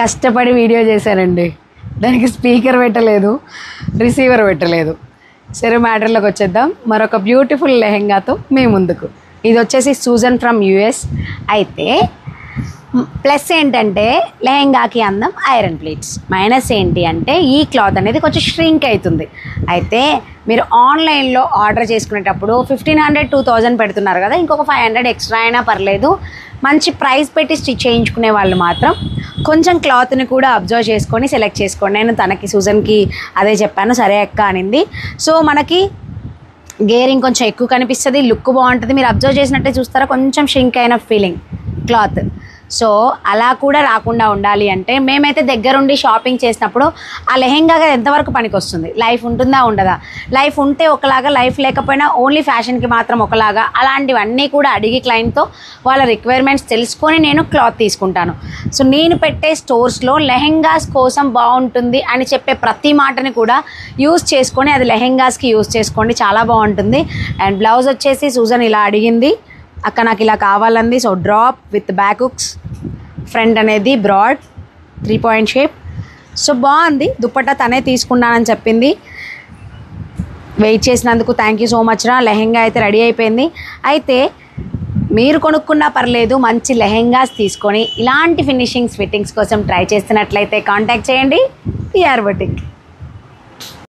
కష్టపడి వీడియో చేశానండి, దానికి స్పీకర్ పెట్టలేదు, రిసీవర్ పెట్టలేదు. సరే మ్యాటర్లోకి వచ్చేద్దాం. మరొక బ్యూటిఫుల్ లెహెంగాతో మీ ముందుకు. ఇది వచ్చేసి సూజన్ ఫ్రమ్ యూఎస్. అయితే ప్లస్ ఏంటంటే లెహెంగాకి అందం ఐరన్ ప్లేట్స్, మైనస్ ఏంటి అంటే ఈ క్లాత్ అనేది కొంచెం ష్రింక్ అవుతుంది. అయితే మీరు ఆన్లైన్లో ఆర్డర్ చేసుకునేటప్పుడు 1500-2000 పెడుతున్నారు కదా, ఇంకొక 500 ఎక్స్ట్రా అయినా పర్లేదు. మంచి ప్రైస్ పెట్టి స్టిచ్ చేయించుకునే వాళ్ళు మాత్రం కొంచెం క్లాత్ని కూడా అబ్జర్వ్ చేసుకొని సెలెక్ట్ చేసుకోండి. నేను తనకి సూజన్కి అదే చెప్పాను, సరే అక్క అనింది. సో మనకి గేరింగ్ కొంచెం ఎక్కువ కనిపిస్తుంది, లుక్ బాగుంటుంది. మీరు అబ్జర్వ్ చేసినట్టే చూస్తారా, కొంచెం షింక్ అయిన ఫీలింగ్ క్లాత్. సో అలా కూడా రాకుండా ఉండాలి అంటే మేమైతే దగ్గరుండి షాపింగ్ చేసినప్పుడు ఆ లెహెంగాగా ఎంతవరకు పనికి వస్తుంది, లైఫ్ ఉంటుందా ఉండదా, లైఫ్ ఉంటే ఒకలాగా, లైఫ్ లేకపోయినా ఓన్లీ ఫ్యాషన్కి మాత్రం ఒకలాగా, అలాంటివన్నీ కూడా అడిగి క్లయింట్తో వాళ్ళ రిక్వైర్మెంట్స్ తెలుసుకొని నేను క్లాత్ తీసుకుంటాను. సో నేను పెట్టే స్టోర్స్లో లెహెంగాస్ కోసం బాగుంటుంది అని చెప్పే ప్రతి మాటని కూడా యూజ్ చేసుకొని అది లెహెంగాస్కి యూజ్ చేసుకోండి, చాలా బాగుంటుంది. అండ్ బ్లౌజ్ వచ్చేసి సూజన్ ఇలా అడిగింది, అక్క నాకు ఇలా కావాలంది. So drop with back hooks, front అనేది బ్రాడ్ 3 point షేప్. సో బాగుంది. దుప్పట్టా తనే తీసుకున్నానని చెప్పింది. వెయిట్ చేసినందుకు థ్యాంక్ యూ సో మచ్ రా. లెహెంగా అయితే రెడీ అయిపోయింది. అయితే మీరు కొనుక్కున్నా పర్లేదు, మంచి లెహెంగాస్ తీసుకొని ఇలాంటి ఫిట్టింగ్స్ కోసం ట్రై చేస్తున్నట్లయితే కాంటాక్ట్ చేయండి పిఆర్ బొటిక్.